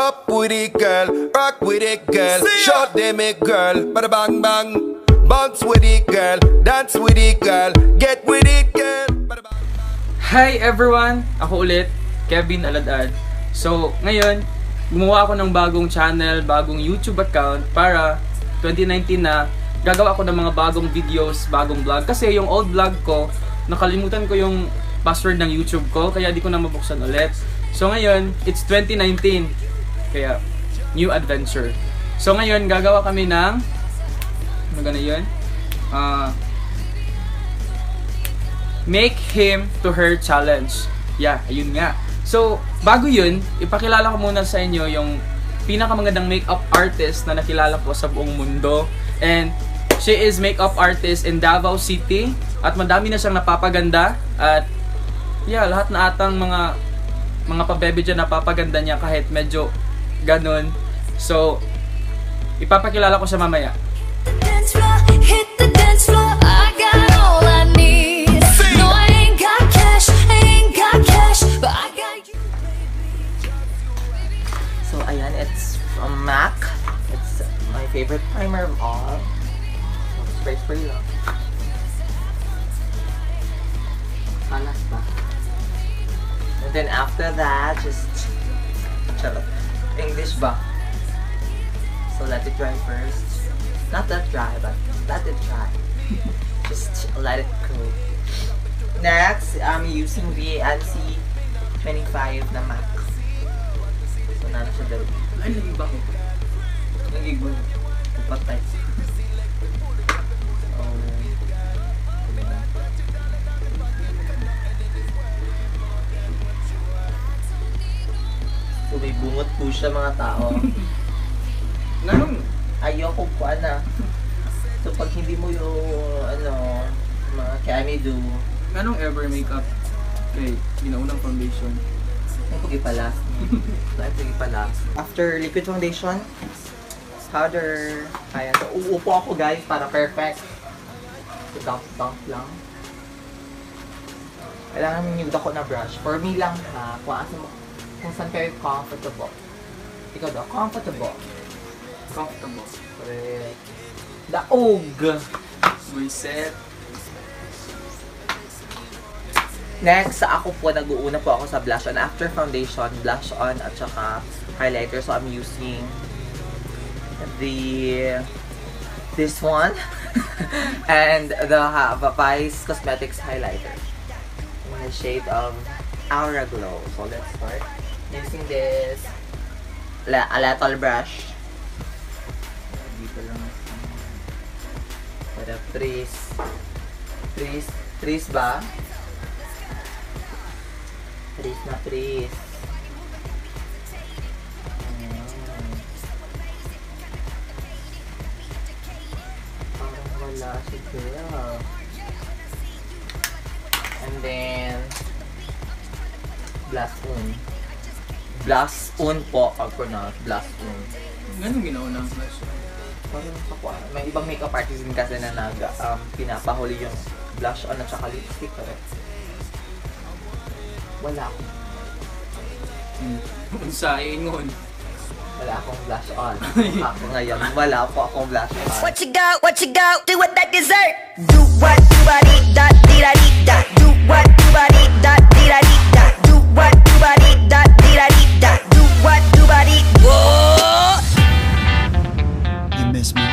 Up with it, girl. Rock with it, girl. Short them it, girl. Bada bang bang. Bounce with it, girl. Dance with it, girl. Get with it, girl. Bada bang. Hi everyone! Ako ulit, Kevin Aladad. So, ngayon, gumawa ako ng bagong channel, bagong YouTube account para 2019 na gagawa ako ng mga bagong videos, bagong vlog. Kasi yung old vlog ko, nakalimutan ko yung password ng YouTube ko, kaya di ko na mabuksan ulit. So ngayon, it's 2019. Kaya, new adventure. So ngayon, gagawa kami ng ano gana yun? Make him to her challenge. Yeah, ayun nga. So, bago yun, ipakilala ko muna sa inyo yung pinakamagandang makeup artist na nakilala ko sa buong mundo. And she is makeup artist in Davao City. At madami na siyang napapaganda. At yeah, lahat na atang mga pabebe dyan napapaganda niya kahit medyo ganun. So, ipapakilala ko siya mamaya. Dance floor, hit the dance floor. I got all I need. No, I ain't got cash, but I got you. So ayan, it's from MAC. It's my favorite primer of all. So, spray lang. Palas ba? And then after that, just charot. English ba? So let it dry first. Not that dry, but let it dry. Just let it cool. Next, I'm using the NC25 na MAC. So, na siya dalawa. Ay, naging ba ko? Naging ba? Patay. So, may bungot po siya mga tao. Ganun. Ayoko po, ana. So, pag hindi mo yung, mga kami-do, Anong ever makeup kay ginaunang foundation? sige pala. Sige pala. After liquid foundation, powder. Ayan. So, uupo ako guys para perfect. So, dump lang. Kailangan yung dako na brush. For me lang ha, kung saan kayo comfortable. Ikaw daw, comfortable. Comfortable. Correct. Daog! Reset. Next, ako po, nag-uuna po ako sa blush on. After foundation, blush on at saka highlighter. So, I'm using this one and the Vice Cosmetics highlighter in the shade of Aura Glow. So, let's start using this a little brush. Dito lang. Para trees ba? Trees na trees. Parang wala si girl. And then Blast on po pag pronounce Blast on. Ganun ginaunang flash. Parang kapwa. May ibang makeup artist din kasi na pinapahuli yung blush on at saka lipstick. Correct. Wala akong Sa ingon. Wala akong blush on. Ako ngayon, wala po akong blush on. What you go, do what that dessert. Do what, do ba dee da dee da dee da. Do what, do ba dee da dee da dee da. Do what, do ba dee da dee da dee da. Do what, do ba dee. Whoa. You miss me?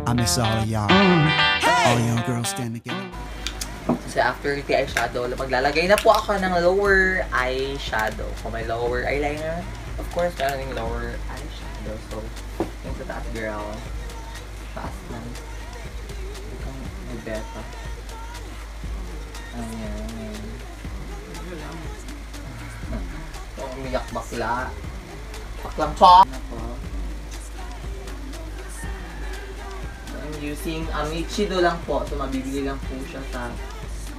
I miss all of y'all. All young girls stand together. So after the eyeshadow, maglalagay na po ako ng lower eyeshadow. Kung may lower eyeliner, of course, meron yung lower eyeshadow. So, yung sa taas, girl. Taas lang. Hindi kang bubeta. Ayan. So, umiyak bakla. Baklang chok! So, I'm using Amichido lang po. So, mabibili lang po siya sa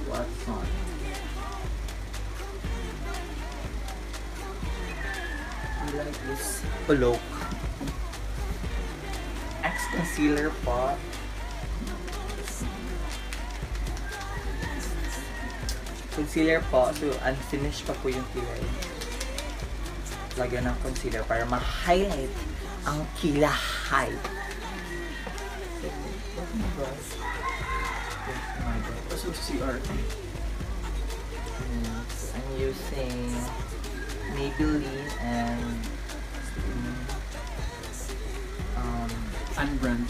What's on? I like this look. X concealer po. Concealer po. So, unfinished pa po yung kilay. lagyan ng concealer para ma-highlight ang kilay. Pasok sa CR. I'm using Maybelline and Unbrand.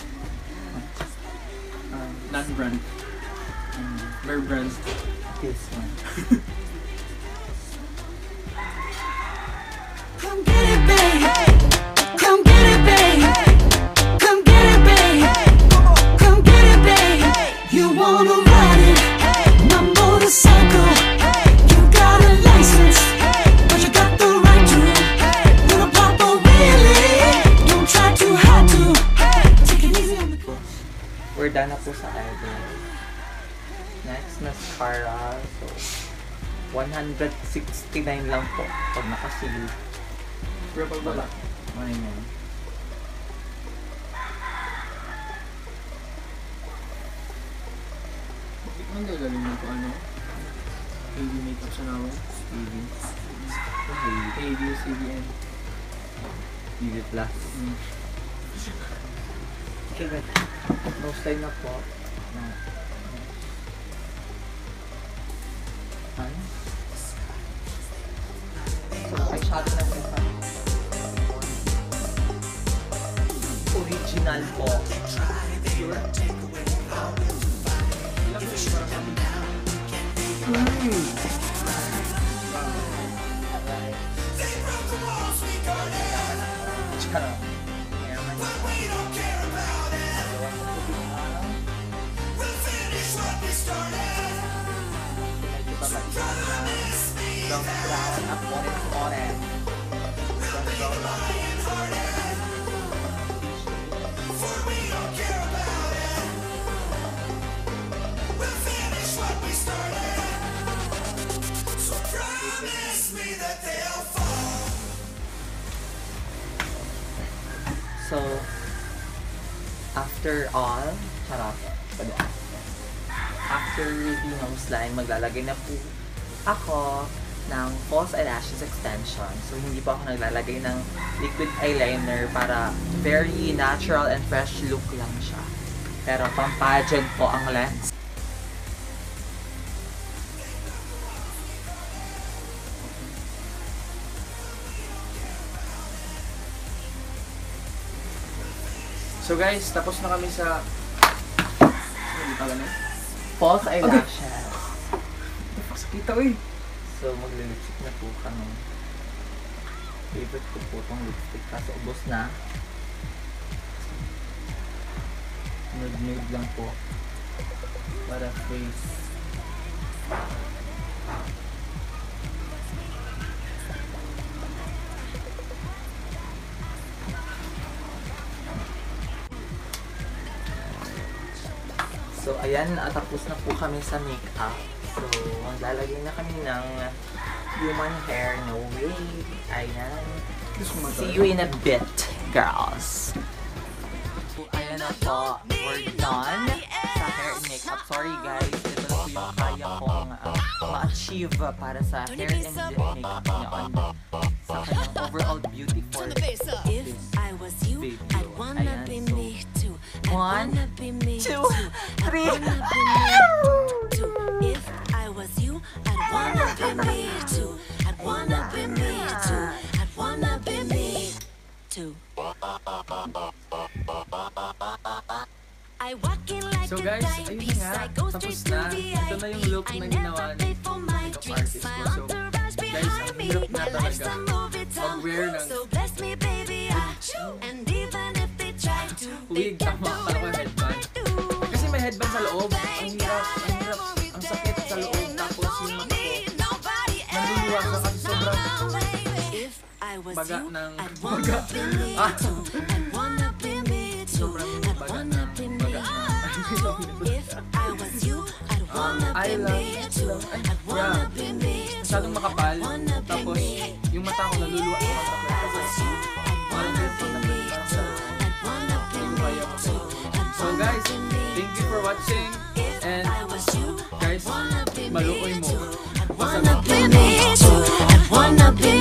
Non-brand. Bare brand. this one. Come get it, babe. Come get it, babe. Come get it, babe. Come get it, babe. You wanna ride it? My motorcycle. You got a license, but you got the right to. Wanna pop a wheelie? Don't try too hard to. Take it easy on the. We're done na po sa eyebrow. Next, mascara. So, 169 lang po pag nakasil. Pero pagbaba. Ayun. Bakit man gagaling mo po ano? AV makeup sa naman? TV. AV, CBN. TV Plus. Okay, good. No style na po. No. Ano? So, eyeshadow na po pa. Original po. Charot. Mayaman yun. Brown brown at orange. So, after all, charot. After the nose line, maglalagay na po ako ng false eyelashes extension. So, hindi po ako naglalagay ng liquid eyeliner para very natural and fresh look lang siya. Pero pang-pageant po ang lens. So guys, tapos na kami sa... Ano pala na? False eyelashes. Sakita eh. So, magli-lipstick na po kami. Favorite ko po itong lipstick kasi ubos na. Nude-nude lang po. Para face. So, ayan, tapos na po kami sa makeup. So, maglalagay na kami ng human hair na wave. Ayan. See you in a bit, girls. So, ayan na po. We're done sa hair and makeup. Sorry guys, ito na po yung kaya kong ma-achieve para sa hair and makeup niya on sa kanyang overall beauty for If I was you, video. I'd wanna be Ayan, so, me too. I'd 1, wanna be me 2, too. 3. If I was you, I'd wanna be me too. I'd wanna be me too. I'd wanna be me too. I walk in like So a guys, timepiece. ayun na nga. I go Tapos straight na. to the Ito na yung look I na never ginawa ni pay for my makeup drinks. artist My ko. So, entourage guys, behind ang me. hirap na My life's talaga a movie mag-wear song. ng So bless me, baby. And even if they try to, they wig, can't tama do pala ko yung what headband. I do. Kasi may headband sa loob. Ang hirap, ang sakit sa loob. Tapos yung mata ko, naluluwa siya kasi sobrang If I was baga you, ng I'd wanna be me Ah. too. I'd wanna be me too. sobrang I'd baga wanna ng be me baga too. If I was you, I'd wanna I be love, me too. I'd wanna yeah, be me too. masyadong makapal. Tapos, yung mata ko naluluwa sa mata ko. Kasi, parang headphone na parang sa I'd wanna be hindi ko me kaya too. I'd So wanna guys, be me thank you for watching. And I was you, guys, wanna be malukoy me mo. too. I'd wanna be me too. I'd wanna be